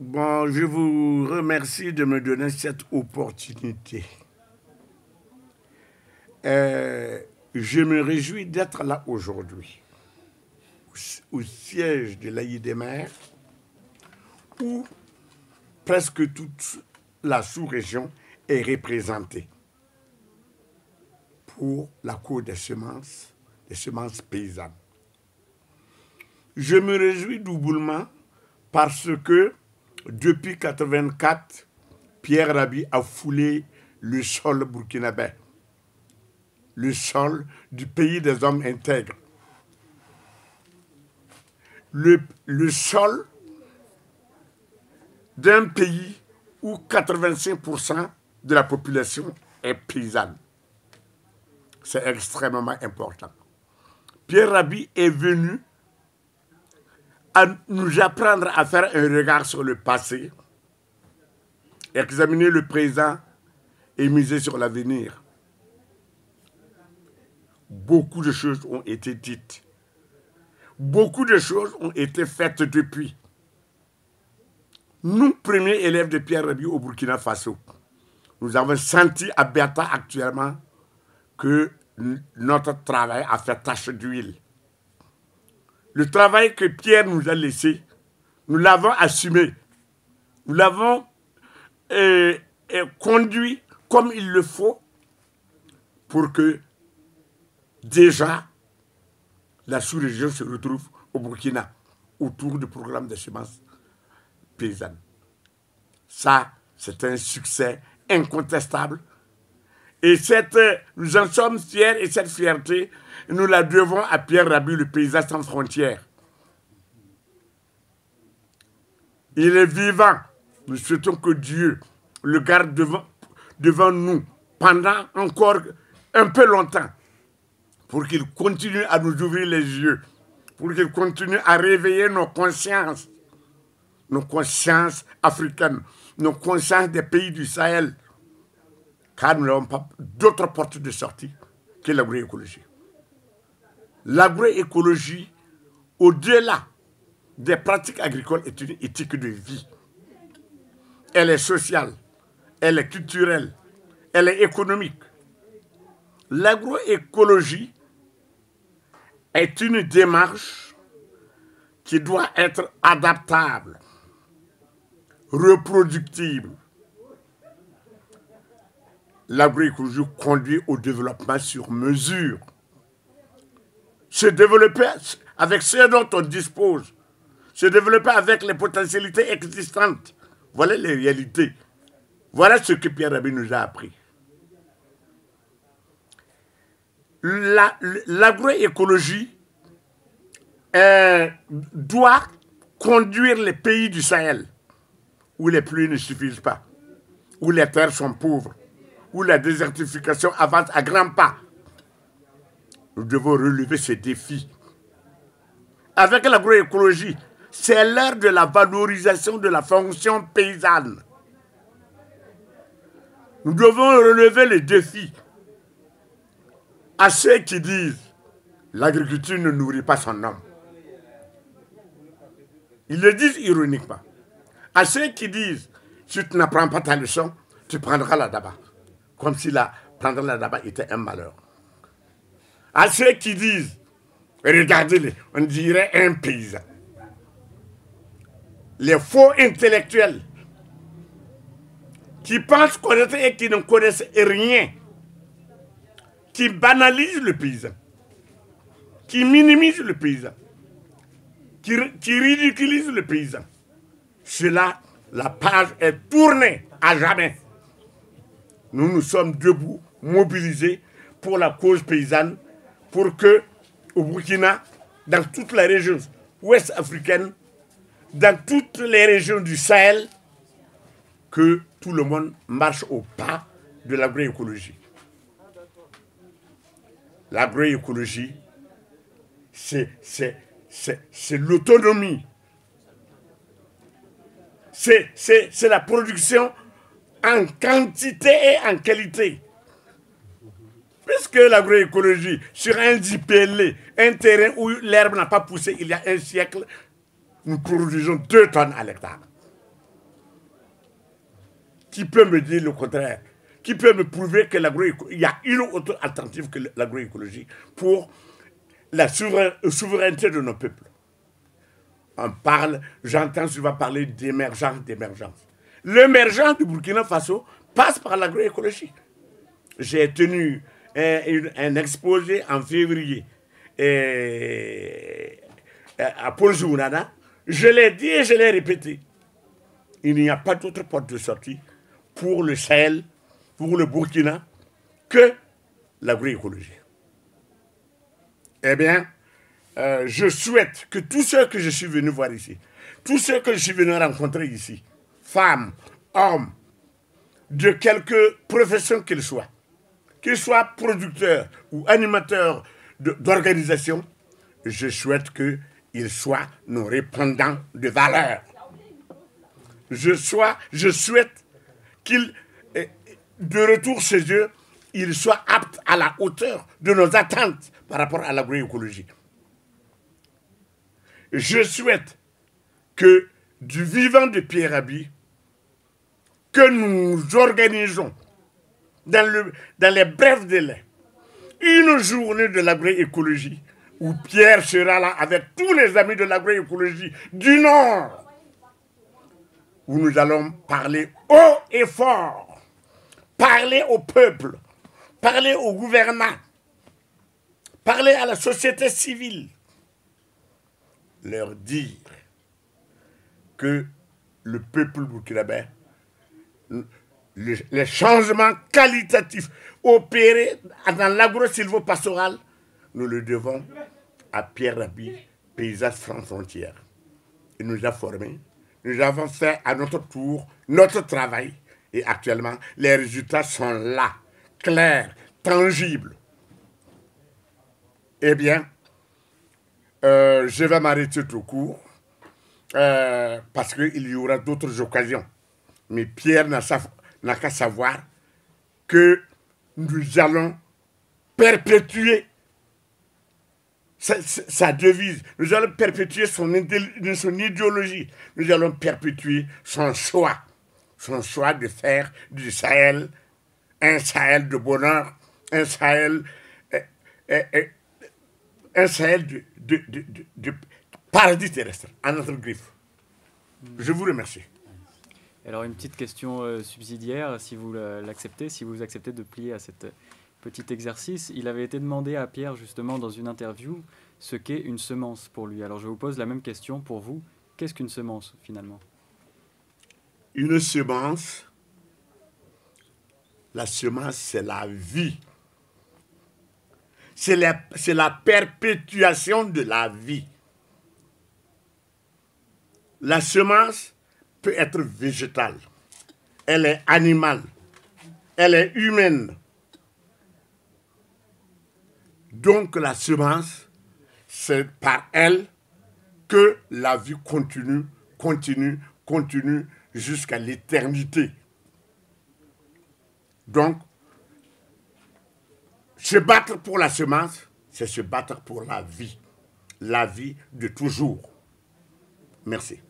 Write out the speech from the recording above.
Bon, je vous remercie de me donner cette opportunité. Je me réjouis d'être là aujourd'hui, au siège de l'AIDMR, où presque toute la sous-région est représentée pour la cause des semences paysannes. Je me réjouis doublement parce que depuis 1984, Pierre Rabhi a foulé le sol burkinabé, le sol du pays des hommes intègres, le sol d'un pays où 85% de la population est paysanne. C'est extrêmement important. Pierre Rabhi est venu à nous apprendre à faire un regard sur le passé, examiner le présent et miser sur l'avenir. Beaucoup de choses ont été dites. Beaucoup de choses ont été faites depuis. Nous, premiers élèves de Pierre Rabhi au Burkina Faso, nous avons senti à Berta actuellement que notre travail a fait tache d'huile. Le travail que Pierre nous a laissé, nous l'avons assumé. Nous l'avons conduit comme il le faut pour que déjà la sous-région se retrouve au Burkina autour du programme de semences paysannes. Ça, c'est un succès incontestable. Et nous en sommes fiers et cette fierté, nous la devons à Pierre Rabhi, le paysan sans frontières. Il est vivant. Nous souhaitons que Dieu le garde devant nous pendant encore un peu longtemps pour qu'il continue à nous ouvrir les yeux, pour qu'il continue à réveiller nos consciences africaines, nos consciences des pays du Sahel, car nous n'avons pas d'autre porte de sortie que l'agroécologie. L'agroécologie, au-delà des pratiques agricoles, est une éthique de vie. Elle est sociale, elle est culturelle, elle est économique. L'agroécologie est une démarche qui doit être adaptable, reproductible. L'agroécologie conduit au développement sur mesure. Se développer avec ce dont on dispose, se développer avec les potentialités existantes. Voilà les réalités. Voilà ce que Pierre Rabhi nous a appris. L'agroécologie doit conduire les pays du Sahel, où les pluies ne suffisent pas, où les terres sont pauvres, où la désertification avance à grands pas. Nous devons relever ces défis. Avec l'agroécologie, c'est l'heure de la valorisation de la fonction paysanne. Nous devons relever les défis à ceux qui disent l'agriculture ne nourrit pas son homme. Ils le disent ironiquement. À ceux qui disent si tu n'apprends pas ta leçon, tu prendras la daba. Comme si prendre la daba était un malheur. À ceux qui disent, regardez-les, on dirait un paysan. Les faux intellectuels qui pensent connaître et qui ne connaissent rien, qui banalisent le paysan, qui minimisent le paysan, qui ridiculisent le paysan. Cela, la page est tournée à jamais. Nous nous sommes debout, mobilisés pour la cause paysanne, pour que, au Burkina, dans toute la région ouest africaine, dans toutes les régions du Sahel, que tout le monde marche au pas de l'agroécologie. L'agroécologie, c'est l'autonomie. C'est la production en quantité et en qualité. Puisque l'agroécologie, sur un DPL, un terrain où l'herbe n'a pas poussé il y a un siècle, nous produisons 2 tonnes à l'hectare. Qui peut me dire le contraire? Qui peut me prouver qu'il y a une autre alternative que l'agroécologie pour la souveraineté de nos peuples? On parle, j'entends souvent parler d'émergence, d'émergence. L'émergence du Burkina Faso passe par l'agroécologie. J'ai tenu un exposé en février à Paul Zounana. Je l'ai dit et je l'ai répété. Il n'y a pas d'autre porte de sortie pour le Sahel, pour le Burkina, que l'agroécologie. Eh bien, je souhaite que tous ceux que je suis venu voir ici, tous ceux que je suis venu rencontrer ici, femmes, hommes, de quelque profession qu'ils soient producteurs ou animateurs d'organisation, je souhaite qu'ils soient nos répondants de valeur. Je souhaite qu'ils, de retour chez eux, ils soient aptes à la hauteur de nos attentes par rapport à l'agroécologie. Je souhaite que du vivant de Pierre Rabhi, que nous organisons dans les brefs délais une journée de l'agroécologie où Pierre sera là avec tous les amis de l'agroécologie du Nord, où nous allons parler haut et fort, parler au peuple, parler au gouvernement, parler à la société civile, leur dire que le peuple burkinabé, les changements qualitatifs opérés dans l'agro-silvo-pastoral, nous le devons à Pierre Rabhi, paysage sans frontières. Il nous a formés, nous avons fait à notre tour notre travail et actuellement les résultats sont là, clairs, tangibles. Eh bien, je vais m'arrêter tout court parce qu'il y aura d'autres occasions. Mais Pierre n'a qu'à savoir que nous allons perpétuer sa devise, nous allons perpétuer son idéologie, nous allons perpétuer son choix de faire du Sahel un Sahel de bonheur, un Sahel de paradis terrestre à notre griffe. Je vous remercie. Alors une petite question subsidiaire, si vous l'acceptez, si vous acceptez de plier à cet petit exercice. Il avait été demandé à Pierre justement dans une interview ce qu'est une semence pour lui. Alors je vous pose la même question pour vous. Qu'est-ce qu'une semence finalement? Une semence, la semence c'est la vie. C'est la perpétuation de la vie. La semence peut être végétale, elle est animale, elle est humaine. Donc la semence, c'est par elle que la vie continue jusqu'à l'éternité. Donc, se battre pour la semence, c'est se battre pour la vie de toujours. Merci.